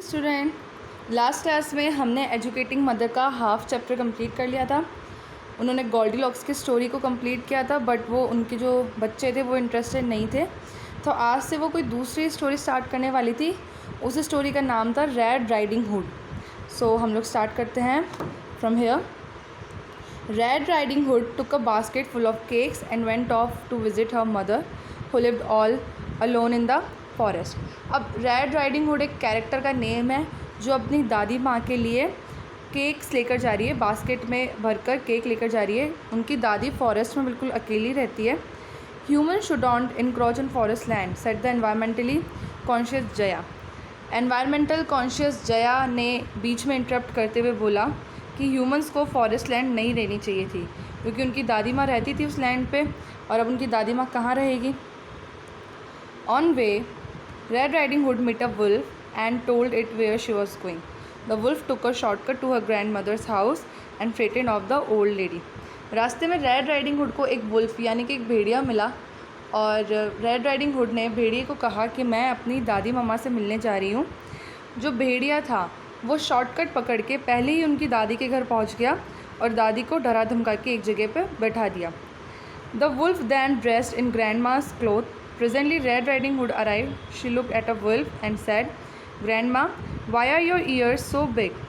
Student, last class में हमने educating mother का हाफ चैप्टर कंप्लीट कर लिया था। उन्होंने गोल्डीलॉक्स की स्टोरी को कंप्लीट किया था, बट वो उनके जो बच्चे थे वो इंटरेस्टेड नहीं थे। तो आज से वो कोई दूसरी स्टोरी स्टार्ट करने वाली थी। उस स्टोरी का नाम था रेड राइडिंग हुड। सो हम लोग स्टार्ट करते हैं from here. Red Riding Hood took a basket full of cakes and went off to visit her mother who lived all alone in the forest. अब रेड राइडिंग हुड एक character का name है जो अपनी दादी माँ के लिए केक्स लेकर जा रही है, बास्केट में भरकर केक लेकर जा रही है। उनकी दादी फॉरेस्ट में बिल्कुल अकेली रहती है। Human should not encroach in forest land, set the environmentally conscious Jaya. Environmental conscious Jaya ने बीच में इंटरप्ट करते हुए बोला कि ह्यूमंस को फॉरेस्ट लैंड नहीं रहनी चाहिए थी, क्योंकि उनकी दादी माँ रहती थी उस लैंड पे, और अब उनकी दादी माँ कहाँ रहेगी। On way Red Riding Hood met a wolf and told it where she was going. The wolf took a shortcut to her grandmother's house and frightened off the old lady. रास्ते में रेड राइडिंग हुड को एक wolf यानी कि एक भेड़िया मिला, और red Riding hood ने भेड़िए को कहा कि मैं अपनी दादी मम्मा से मिलने जा रही हूँ। जो भेड़िया था वो शॉर्टकट पकड़ के पहले ही उनकी दादी के घर पहुँच गया और दादी को डरा धमका के एक जगह पर बैठा दिया। The wolf then dressed in grandma's cloth. Presently, Red Riding Hood arrived. She looked at a wolf and said, "Grandma, why are your ears so big?"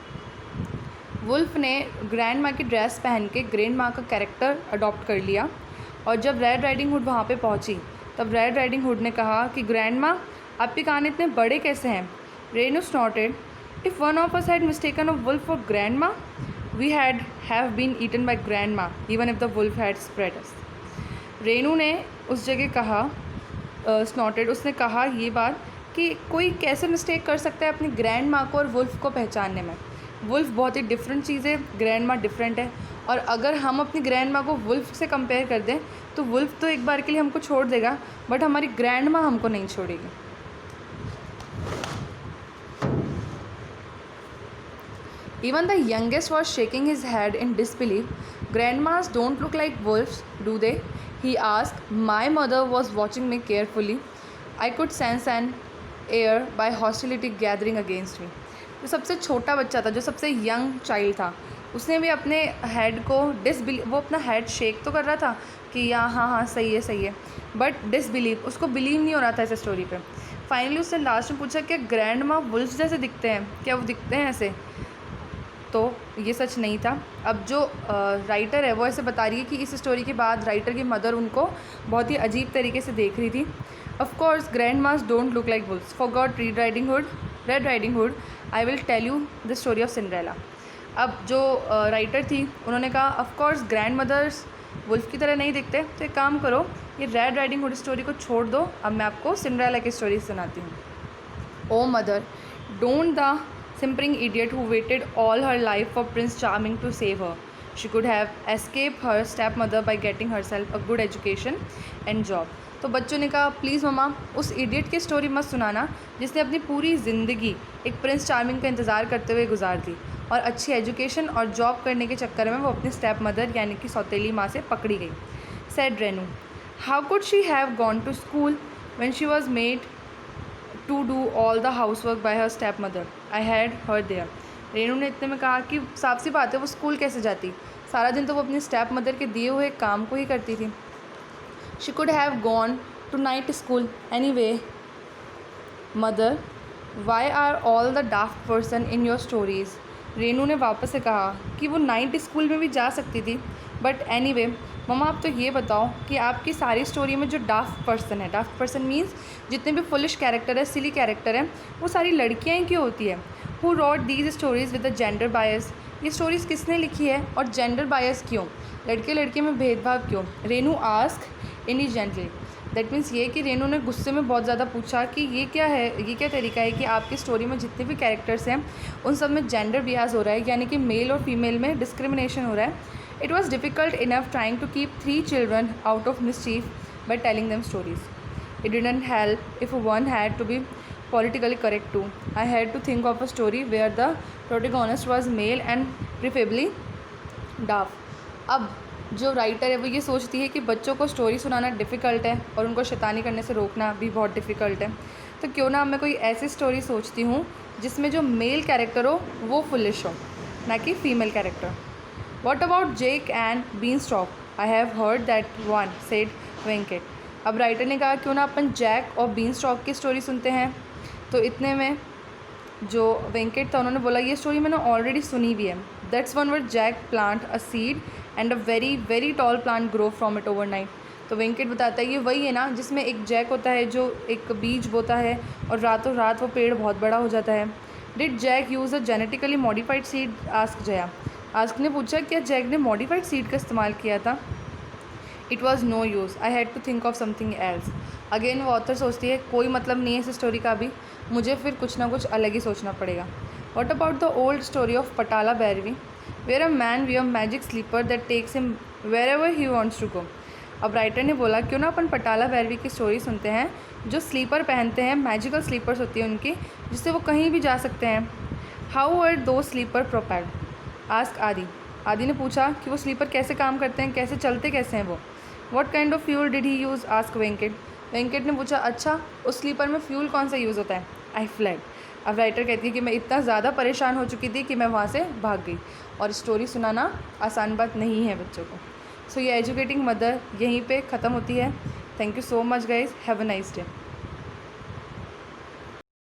Wolf ने ग्रैंड माँ की ड्रेस पहन के grand माँ का character adopt कर लिया, और जब रेड राइडिंग हुड वहाँ पे पहुँची तब रेड राइडिंग हुड ने कहा कि ग्रैंड माँ, आपके कान इतने बड़े कैसे हैं। Renu snorted, if one of us had mistaken a wolf for grandma, we have been eaten by grandma even if the wolf had spread us. Renu ने उस जगह कहा, स्नॉटेड, उसने कहा ये बात कि कोई कैसे मिस्टेक कर सकता है अपनी ग्रैंड माँ को और वुल्फ को पहचानने में। वुल्फ बहुत ही डिफरेंट चीज़ है, ग्रैंड माँ डिफरेंट है, और अगर हम अपनी ग्रैंड माँ को वुल्फ से कंपेयर कर दें तो वुल्फ तो एक बार के लिए हमको छोड़ देगा, बट हमारी ग्रैंड माँ हमको नहीं छोड़ेगी। Even the youngest was shaking his head in disbelief. Grandmas don't look like wolves, do they? He asked. My mother was watching me carefully. I could sense an air by hostility gathering against me. जो सबसे छोटा बच्चा था, जो सबसे young child था, उसने भी अपने हेड को वो अपना हेड शेक तो कर रहा था कि हाँ हाँ सही है, बट डिसबिलीव, उसको बिलीव नहीं हो रहा था इस स्टोरी पे। फाइनली उसने लास्ट में पूछा कि ग्रैंड माँ वुल्फ जैसे दिखते हैं क्या, वो दिखते हैं ऐसे? तो ये सच नहीं था। अब जो राइटर है वो ऐसे बता रही है कि इस स्टोरी के बाद राइटर की मदर उनको बहुत ही अजीब तरीके से देख रही थी। Of course grandmas don't look like wolfs, for god Red Riding Hood, I will tell you the story of Cinderella. अब जो राइटर थी उन्होंने कहा of course grandmothers wolf की तरह नहीं दिखते, तो एक काम करो, ये रेड राइडिंग हुड स्टोरी को छोड़ दो, अब मैं आपको सिंड्रेला की स्टोरी सुनाती हूँ। O mother, don't the simpering idiot who waited all her life for Prince Charming to save her. She could have escaped her stepmother by getting herself a good education and job. तो बच्चों ने कहा please मम्मा उस idiot की story मत सुनाना जिसने अपनी पूरी ज़िंदगी एक प्रिंस चार्मिंग का इंतज़ार करते हुए गुजार दी, और अच्छी एजुकेशन और जॉब करने के चक्कर में वो अपनी स्टेप मदर यानी कि सौतेली माँ से पकड़ी गई। Said Renu, how could she have gone to school when she was made to do all the housework by her stepmother. I had her there. Renu ने इतने में कहा कि साफ सी बात है, वो स्कूल कैसे जाती, सारा दिन तो वो अपनी स्टेप मदर के दिए हुए काम को ही करती थी। She could have gone to night school anyway. Mother, why are all the daft person in your stories? Renu ने वापस से कहा कि वो नाइट स्कूल में भी जा सकती थी, बट एनीवे मम्मा आप तो ये बताओ कि आपकी सारी स्टोरी में जो डाफ्ट पर्सन है, डाफ्ट पर्सन मीन्स जितने भी फुलिश कैरेक्टर है, सिली कैरेक्टर है, वो सारी लड़कियाँ ही क्यों होती है? Who rot these stories with the gender bias? ये स्टोरीज़ किसने लिखी है और जेंडर बायस क्यों, लड़के लड़के में भेदभाव क्यों? रेनू आस्क इंडिजेंटली। दैट मीन्स ये कि रेनू ने गुस्से में बहुत ज़्यादा पूछा कि ये क्या है, ये क्या तरीका है कि आपकी स्टोरी में जितने भी कैरेक्टर्स हैं उन सब में जेंडर बियाज हो रहा है, यानी कि मेल और फीमेल में डिस्क्रिमिनेशन हो रहा है। It was difficult enough trying to keep 3 children out of mischief by telling them stories. It didn't help if one had to be politically correct too. I had to think of a story where the protagonist was male and preferably daft. अब जो writer है वो ये सोचती है कि बच्चों को स्टोरी सुनाना डिफ़िकल्ट है और उनको शैतानी करने से रोकना भी बहुत डिफ़िकल्ट है, तो क्यों ना मैं कोई ऐसी स्टोरी सोचती हूँ जिसमें जो मेल कैरेक्टर हो वो फुलिश हो, ना कि female character. What about Jack and beanstalk, I have heard that one, said Venkat. अब राइटर ने कहा क्यों ना अपन जैक और बीन स्टॉक की स्टोरी सुनते हैं। तो इतने में जो वेंकट था उन्होंने बोला ये स्टोरी मैंने ऑलरेडी सुनी भी है। That's one word Jack plant a seed and a very very tall plant grow from it overnight. तो वेंकट बताता है ये वही है ना जिसमें एक जैक होता है जो एक बीज बोता है और रातों रात वो पेड़ बहुत बड़ा हो जाता है। Did Jack use a genetically modified seed, ask Jaya. Ask ने पूछा क्या जैक ने मॉडिफाइड सीड का इस्तेमाल किया था। It was no use, I had to think of something else. Again वो ऑथर सोचती है कोई मतलब नहीं है इस स्टोरी का भी, मुझे फिर कुछ ना कुछ अलग ही सोचना पड़ेगा। What about the old story of Patala Bhairavi, where a man we a magic slipper that takes him wherever he wants to go. अब राइटर ने बोला क्यों ना अपन पटाला बैरवी की स्टोरी सुनते हैं जो स्लीपर पहनते हैं, मैजिकल स्लीपर्स होती हैं उनकी, जिससे वो कहीं भी जा सकते हैं। हाउ आर दो स्लीपर प्रोपेल्ड, आस्क आदि। आदि ने पूछा कि वो स्लीपर कैसे काम करते हैं, कैसे चलते कैसे हैं वो। What kind of fuel did he use, ask Venkat. Venkat ने पूछा अच्छा उस स्लीपर में फ्यूल कौन सा यूज़ होता है। आई फ्लैड। अब राइटर कहती है कि मैं इतना ज़्यादा परेशान हो चुकी थी कि मैं वहाँ से भाग गई। और स्टोरी सुनाना आसान बात नहीं है बच्चों को। सो ये एजुकेटिंग मदर यहीं पे ख़त्म होती है। Thank you so much guys, have a nice day.